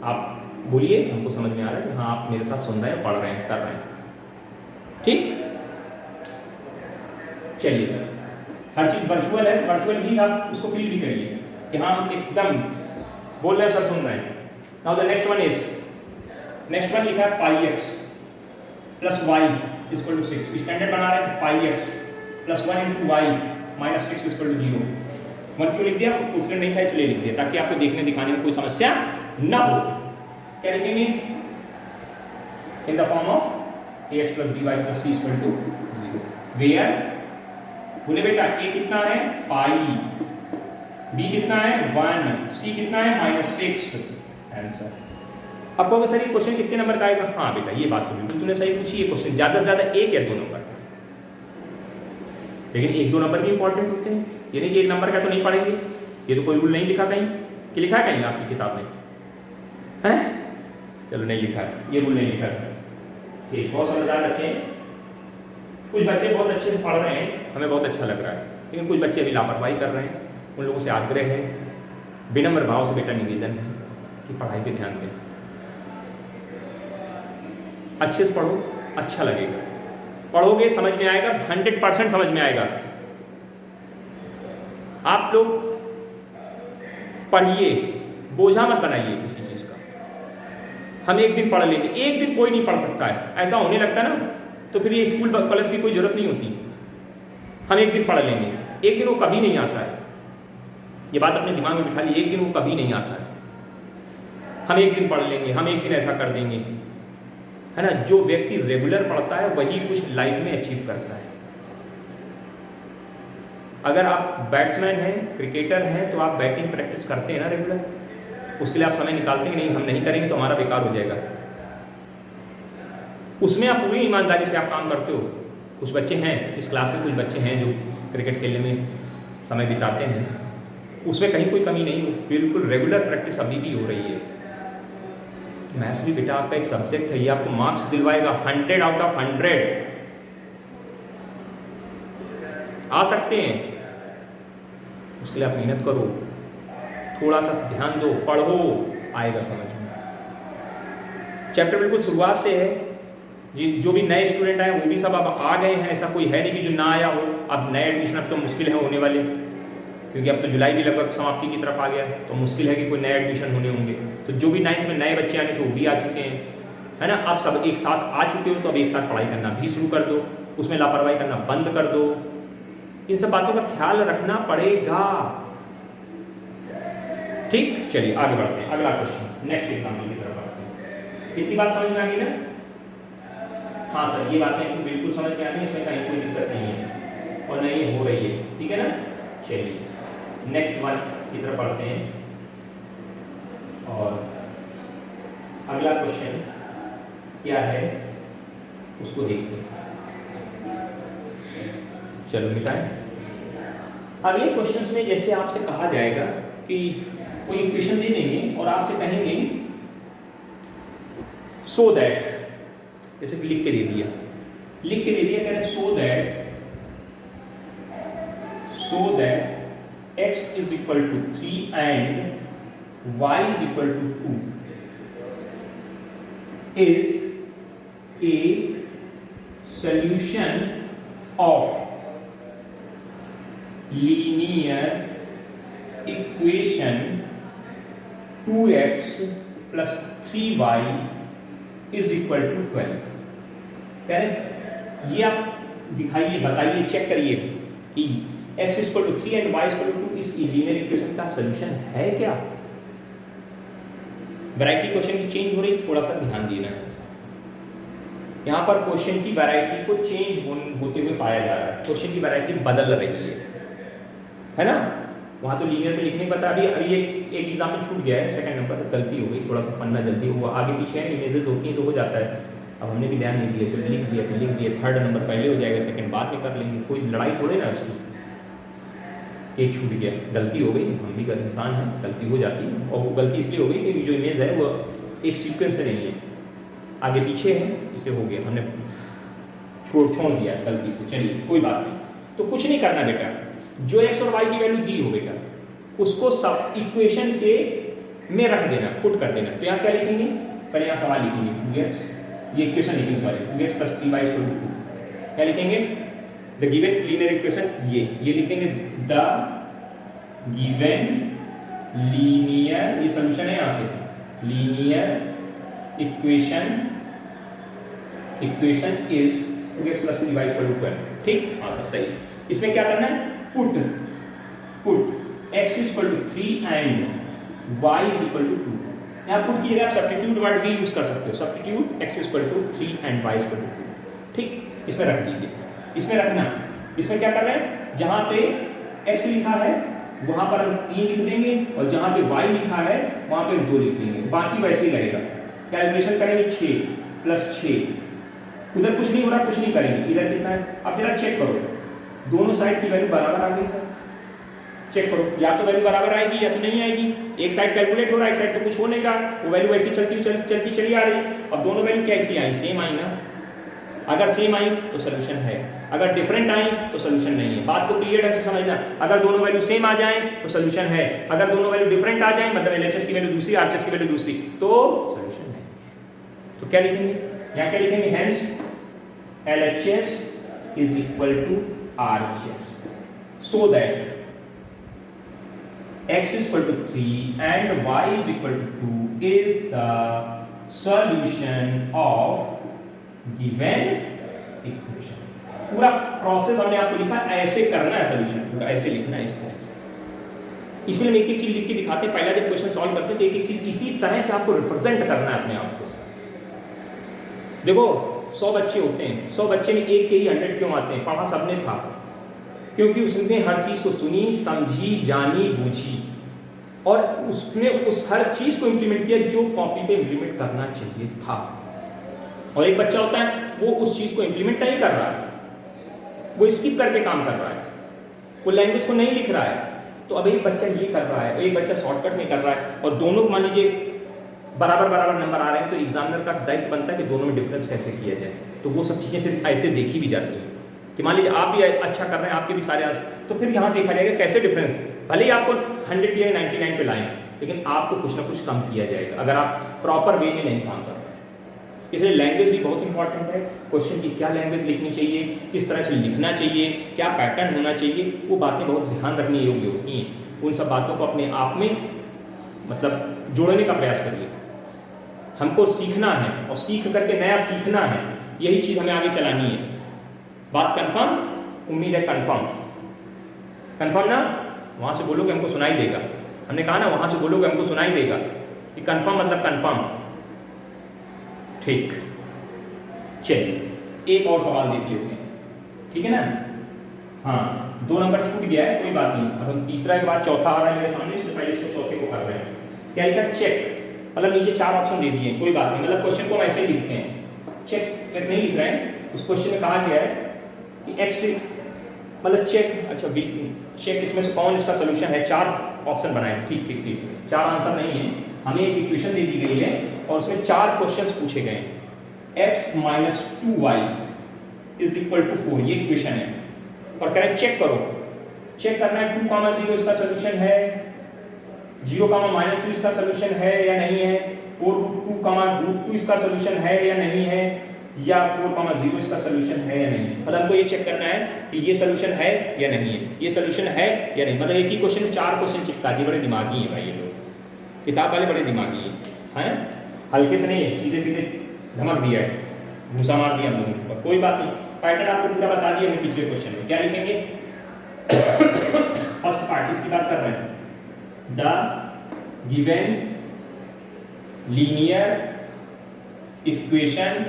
आप बोलिए, हमको समझ में आ रहा है कि हाँ आप मेरे साथ सुन रहे हैं, पढ़ रहे हैं, कर रहे हैं, ठीक। चलिए सर, हर चीज़ वर्चुअल है, वर्चुअल ही आप उसको फील भी करिए कि हाँ हम एकदम बोल रहे हैं सर, सुन रहे हैं। Now the next one is, next one लिखा है πx + y = 6। स्टैंडर्ड बना रहे हैं πx + 1 × y - 6 = 0। 1 क्यों लिख दिया? उसने नहीं था इसलिए लिख दिया, ताकि आपको देखने दिखाने में कोई समस्या ना हो। क्या लिखेंगे? In the form of ax + by + c = 0। Where, बोले बेटा a कितना है पाई, b कितना है 1, c कितना है -6। आंसर। अब कहोगे सर ये क्वेश्चन कितने नंबर का आएगा? हाँ बेटा ये बात तो बिल्कुल तूने सही पूछी, ये क्वेश्चन ज़्यादा से ज़्यादा 1 या 2 नंबर का, लेकिन 1-2 नंबर भी इंपॉर्टेंट होते हैं। ये नहीं कि 1 नंबर का तो नहीं पढ़ेंगे, ये तो कोई रूल नहीं लिखा कहीं, कि लिखा है कहीं आपकी किताब में है? चलो नहीं लिखा है, ये रूल नहीं लिखा है। ठीक, बहुत समझदार बच्चे हैं, कुछ बच्चे बहुत अच्छे से पढ़ रहे हैं, हमें बहुत अच्छा लग रहा है, लेकिन कुछ बच्चे अभी लापरवाही कर रहे हैं। उन लोगों से आग्रह है, विनम्र भाव से बेटा निवेदन है कि पढ़ाई पे ध्यान दें, अच्छे से पढ़ो, अच्छा लगेगा, पढ़ोगे समझ में आएगा, 100% समझ में आएगा। आप लोग पढ़िए, बोझा मत बनाइए किसी चीज़ का। हम एक दिन पढ़ लेंगे, एक दिन कोई नहीं पढ़ सकता है, ऐसा होने लगता है ना, तो फिर ये स्कूल कॉलेज की कोई ज़रूरत नहीं होती। हम एक दिन पढ़ लेंगे, एक दिन वो कभी नहीं आता है, ये बात अपने दिमाग में बिठा ली, एक दिन वो कभी नहीं आता है। हम एक दिन पढ़ लेंगे, हम एक दिन ऐसा कर देंगे, है ना। जो व्यक्ति रेगुलर पढ़ता है वही कुछ लाइफ में अचीव करता है। अगर आप बैट्समैन हैं, क्रिकेटर हैं, तो आप बैटिंग प्रैक्टिस करते हैं ना रेगुलर, उसके लिए आप समय निकालते हैं कि नहीं हम नहीं करेंगे तो हमारा बेकार हो जाएगा, उसमें आप पूरी ईमानदारी से आप काम करते हो। कुछ बच्चे हैं इस क्लास में, कुछ बच्चे हैं जो क्रिकेट खेलने में समय बिताते हैं, उसमें कहीं कोई कमी नहीं हो, बिल्कुल रेगुलर प्रैक्टिस अभी भी हो रही है। मैथ्स भी बेटा आपका एक सब्जेक्ट है, ये आपको मार्क्स दिलवाएगा 100 आउट ऑफ 100 आ सकते हैं। उसके लिए आप मेहनत करो, थोड़ा सा ध्यान दो, पढ़ो, आएगा समझ में। चैप्टर बिल्कुल शुरुआत से है, जो भी नए स्टूडेंट आए वो भी सब अब आ गए हैं, ऐसा कोई है नहीं कि जो ना आया हो। अब नए एडमिशन अब तो मुश्किल है होने वाले, क्योंकि अब तो जुलाई भी लगभग समाप्ति की तरफ आ गया, तो मुश्किल है कि कोई नए एडमिशन होने होंगे। तो जो भी 9th में नए बच्चे आने थे वो भी आ चुके हैं, है ना। अब सब एक साथ आ चुके हो तो अब एक साथ पढ़ाई करना भी शुरू कर दो, उसमें लापरवाही करना बंद कर दो। इन सब बातों का ख्याल रखना पड़ेगा, ठीक। चलिए आगे बढ़ते हैं, अगला क्वेश्चन, नेक्स्ट एग्जाम्पल की तरफ बढ़ते हैं। इतनी बात समझ में आ गई ना? हाँ सर, ये बातें बिल्कुल समझ में आ गई, इसमें कहीं कोई दिक्कत नहीं है और नहीं हो रही है, ठीक है ना। चलिए नेक्स्ट वन की तरफ बढ़ते हैं और अगला क्वेश्चन क्या है उसको देखते हैं। चलो मिटाएं। अगले क्वेश्चंस में जैसे आपसे कहा जाएगा कि कोई इक्वेशन दे देंगे और आपसे कहेंगे सो दैट, जैसे कि लिख के दे दिया, कह रहे so that x is equal to 3 and y is equal to 2 is a solution of linear equation 2x plus 3y is equal to 12। कह रहे ये आप दिखाइए, बताइए, चेक करिए कि x is equal to 3 and y is equal to 2 इस linear equation का सॉल्यूशन है क्या। वैरायटी क्वेश्चन की चेंज हो रही, थोड़ा सा ध्यान देना है। यहाँ पर क्वेश्चन की वैरायटी को चेंज होते हुए पाया जा रहा है, क्वेश्चन की वैरायटी बदल रही है ना। वहाँ तो लीनियर में लिखने पता, अभी एक एग्जाम्पल छूट गया है, सेकंड नंबर गलती हो गई, थोड़ा सा पन्ना जल्दी हुआ, आगे पीछे है, इमेजेस होती हैं तो हो जाता है। अब हमने भी ध्यान नहीं दिया, चलो लिख दिया तो लिख दिया, थर्ड नंबर पहले हो जाएगा, सेकंड बाद में कर लेंगे, कोई लड़ाई थोड़े ना उसकी कि छूट गया, गलती हो गई, हम भी इंसान हैं, गलती हो जाती है। और वो गलती इसलिए हो गई कि जो इमेज है वो एक सीक्वेंस से नहीं है, आगे पीछे है, इसलिए हो गया, हमने छोड़ दिया गलती से। चलिए कोई बात नहीं, तो कुछ नहीं करना बेटा, जो एक्स और वाई की वैल्यू दी हो बेटा उसको सब इक्वेशन के में रख देना, पुट कर देना। तो यहाँ क्या लिखेंगे, पहले यहाँ सवाल लिखेंगे 2x, ये इक्वेशन लिखेंगे, सॉरी 2x + 3y = 2। क्या लिखेंगे, द गिवन लीनियर इक्वेशन, ये लिखेंगे द गिवन लीनियर, ये सोल्यूशन है, यहाँ से linear equation is 2x + 3y = 12। ठीक, हाँ सर सही। इसमें क्या करना है, पुट x = 3 एंड y = 2। यहाँ पुट कीजिएगा, आप सब्स्टिट्यूट वर्ड भी यूज कर सकते हो, सब्स्टिट्यूट x = 3 एंड y = 2। ठीक, इसमें रख दीजिए, इसमें रखना। इसमें क्या कर रहे हैं, जहां पे x लिखा है वहां पर हम 3 लिख देंगे, और जहां पे y लिखा है वहां पे 2 लिख देंगे, बाकी वैसे ही रहेगा। कैलकुलेशन करेंगे 6 + 6, उधर कुछ नहीं हो रहा, कुछ नहीं करेंगे, इधर कितना है, अब जरा चेक करो, दोनों साइड की वैल्यू बराबर आ गई सर, चेक करो, या तो वैल्यू बराबर आएगी या तो नहीं आएगी। एक साइड कैलकुलेट हो रहा है, एक साइड तो कुछ हो नहीं रहा, वो वैल्यू ऐसी चलती चली आ रही। अब दोनों वैल्यू कैसी आई, सेम आई ना, अगर सेम आई तो सोल्यूशन है, अगर डिफरेंट आई तो सोल्यूशन नहीं है। बात को क्लियर ढंग से समझना, अगर दोनों वैल्यू सेम आ जाए तो सोल्यूशन है, अगर दोनों वैल्यू डिफरेंट आ जाए, मतलब एलएचएस की वैल्यू दूसरी, आरएचएस की वैल्यू दूसरी, तो सोल्यूशन नहीं। तो क्या लिखेंगे, यहाँ क्या लिखेंगे, hence LHS = RHS, so that x = 3 and y = 2 is the solution of given equation। पूरा प्रोसेस हमने आपको लिखा, ऐसे करना है सोल्यूशन, पूरा ऐसे लिखना है इस तरह से। इसलिए एक एक चीज लिख के दिखाते हैं, पहला जब क्वेश्चन सॉल्व करते हैं तो एक एक चीज इसी तरह से आपको रिप्रेजेंट करना है अपने आप को। देखो 100 बच्चे होते हैं, 100 बच्चे में एक के ही 100 क्यों आते हैं, पढ़ा सबने था, क्योंकि उसने हर चीज को सुनी, समझी, जानी, बूझी, और उसने उस हर चीज को इंप्लीमेंट किया जो कॉपी पे इंप्लीमेंट करना चाहिए था। और एक बच्चा होता है वो उस चीज को इंप्लीमेंट नहीं कर रहा है, वो स्किप करके काम कर रहा है, वो लैंग्वेज को नहीं लिख रहा है। तो अब एक बच्चा ये कर रहा है, एक बच्चा शॉर्टकट में कर रहा है, और दोनों मान लीजिए बराबर नंबर आ रहे हैं, तो एग्जामिनर का दायित्व बनता है कि दोनों में डिफरेंस कैसे किया जाए। तो वो सब चीज़ें फिर ऐसे देखी भी जाती हैं कि मान लीजिए आप भी अच्छा कर रहे हैं, आपके भी सारे आंसर, तो फिर यहाँ देखा जाएगा कैसे डिफरेंस, भले ही आपको 100 या 99 पे लाएं, लेकिन आपको कुछ ना कुछ कम किया जाएगा अगर आप प्रॉपर वे में नहीं काम कर रहे हैं। इसलिए लैंग्वेज भी बहुत इंपॉर्टेंट है, क्वेश्चन की क्या लैंग्वेज लिखनी चाहिए, किस तरह से लिखना चाहिए, क्या पैटर्न होना चाहिए, वो बातें बहुत ध्यान रखने योग्य होती हैं। उन सब बातों को अपने आप में मतलब जोड़ने का प्रयास करिए। हमको सीखना है, और सीख करके नया सीखना है, यही चीज़ हमें आगे चलानी है। बात कंफर्म, उम्मीद है कंफर्म ना, वहाँ से बोलोगे हमको सुनाई देगा, हमने कहा ना वहाँ से बोलोगे हमको सुनाई देगा कि कंफर्म मतलब कंफर्म। ठीक, चलिए एक और सवाल देख लेते हैं, ठीक है ना। हाँ 2 नंबर छूट गया है, कोई बात नहीं, अब हम तीसरा के बाद चौथा आ रहा है मेरे सामने, इससे पहले इसको चौथे को कर रहे हैं। क्या लिखा, चेक, मतलब नीचे 4 ऑप्शन दे दिए, कोई बात नहीं, मतलब क्वेश्चन को हम ऐसे ही लिखते हैं, चेक नहीं लिख रहे हैं। उस क्वेश्चन में कहा गया है कि एक्स मतलब चेक, अच्छा चेक इसमें से कौन इसका सोल्यूशन है, 4 ऑप्शन बनाए, ठीक 4 आंसर नहीं है, हमें एक इक्वेशन दे दी गई है और उसमें 4 क्वेश्चंस पूछे गए हैं। x - 2y = 4, ये इक्वेशन है, और कह रहे हैं चेक करो, चेक करना है 2, 0 इसका सोल्यूशन है, 0, -2 इसका सोल्यूशन है या नहीं है, 4√2, इसका सोल्यूशन है या नहीं है, या 4, 0 इसका सोल्यूशन है या नहीं। मतलब हमको ये चेक करना है कि ये सोल्यूशन है या नहीं है, ये सोल्यूशन है या नहीं। मतलब एक ही क्वेश्चन में 4 क्वेश्चन चिपका दिए, बड़े दिमागी हैं भाई ये लोग, किताब वाले बड़े दिमागी हैं, हल्के से नहीं, सीधे धमक दिया है, घूसा मार दिया हम लोगों के ऊपर। कोई बात नहीं, पैटर्न आपको पूरा बता दिया हमने पिछले क्वेश्चन में। क्या लिखेंगे, फर्स्ट पार्ट इसकी बात कर रहे हैं, the given linear equation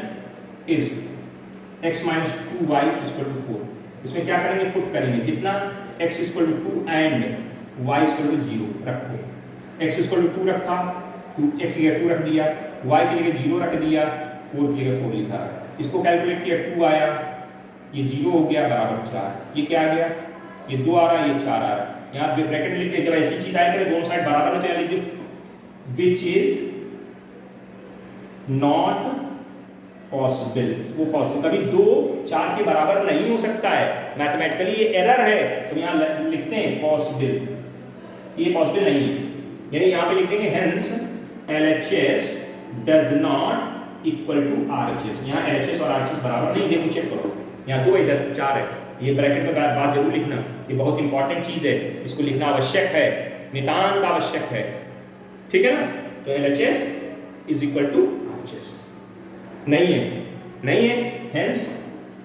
is x - 2y = 4। इसमें क्या करेंगे, पुट करेंगे, कितना, x = 2 एंड y = 0 रखो, x = 2 रखा, x की जगह 2 रख दिया, y की जगह 0 रख दिया, 4 की जगह 4 लिखा है, इसको कैलकुलेट किया 2 आया, ये 0 हो गया बराबर 4, ये क्या आ गया, ये 2 आ रहा है, ये 4 आ रहा है। यहाँ ब्रैकेट में लिख दिया, जब ऐसी चीज आया करे दोनों साइड बराबर है तो यहाँ लिख दो विच इज नॉट पॉसिबल, वो पॉसिबल कभी 2 4 के बराबर नहीं हो सकता है, मैथमेटिकली ये एरर है, तो यहाँ लिखते हैं पॉसिबल, ये पॉसिबल नहीं है, यानी यहाँ पे लिख देंगे hence LHS does not equal to RHS। यहाँ LHS और RHS बराबर नहीं, देखो चेक करो, यहाँ 2 इधर 4 है, ये ब्रैकेट में बात जरूर लिखना, ये बहुत इंपॉर्टेंट चीज है, इसको लिखना आवश्यक है, नितांत आवश्यक है, ठीक है ना। तो LHS is equal to RHS नहीं है, नहीं है, hence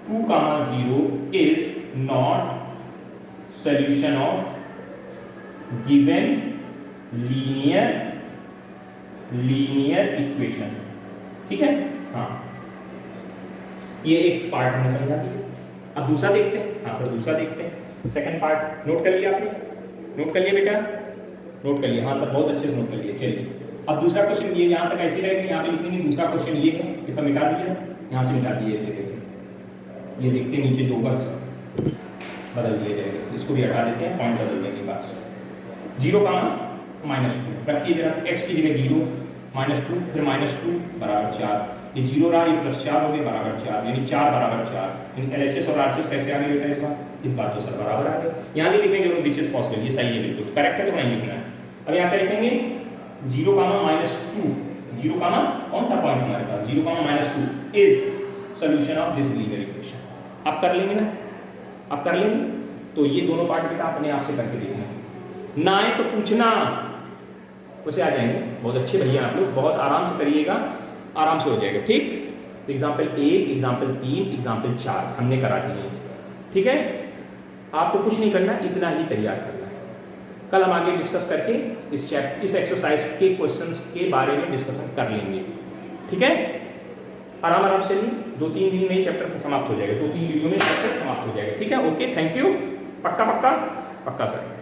2, 0 is not solution of given linear equation, ठीक है। हाँ, ये एक पार्ट हमने समझा दिया। अब दूसरा देखते हैं। हाँ सर, दूसरा देखते हैं। सेकंड पार्ट नोट कर लिया आपने? नोट कर लिया बेटा? नोट कर लिया? हाँ सर, बहुत अच्छे से नोट कर लिया। चलिए अब दूसरा क्वेश्चन, ये यहाँ तक ऐसे रहेगा, यहाँ पे लिखेंगे दूसरा क्वेश्चन ये है, ये सब मिटा दिया, यहाँ से मिटा दिए ऐसे कैसे, ये देखते हैं नीचे 2 बक्स बदल दिए जाएंगे, इसको भी हटा देते हैं, पॉइंट बदल देंगे बस। 0, -2 रखिए जरा, x की जगह 0, -2 फिर -2 बराबर 4, ये 0 रहा, ये +4 हो गए बराबर 4, यानी 4 बराबर 4, यानी LHS और RHS कैसे आ गए बेटा इस बार तो सर बराबर आ गए। यहाँ भी लिखने की जरूरत विच इज पॉसिबल, ये सही है बिल्कुल करेक्ट है, तो नहीं लिखना है। अब यहाँ क्या लिखेंगे 0, -2, 0, कौन था पॉइंट हमारे पास, 0, -2 is solution of this linear equation. अब कर लेंगे ना, अब कर लेंगे, तो ये दोनों पार्ट बेटा अपने आप से करके देखना, ना आए तो पूछना, उसे आ जाएंगे। बहुत अच्छे भैया आप लोग, बहुत आराम से करिएगा, आराम से हो जाएगा, ठीक। तो एग्जाम्पल 1, एग्जाम्पल 3, एग्जाम्पल 4 हमने करा दिए, ठीक है। आपको कुछ नहीं करना, इतना ही तैयार करना है। कल हम आगे डिस्कस करके इस एक्सरसाइज के क्वेश्चंस के बारे में डिस्कशन कर लेंगे, ठीक है। आराम आराम से नहीं, 2-3 दिन में ही चैप्टर समाप्त हो जाएगा, 2-3 वीडियो में चैप्टर समाप्त हो जाएगा, ठीक है। Okay, thank you. पक्का पक्का पक्का सर।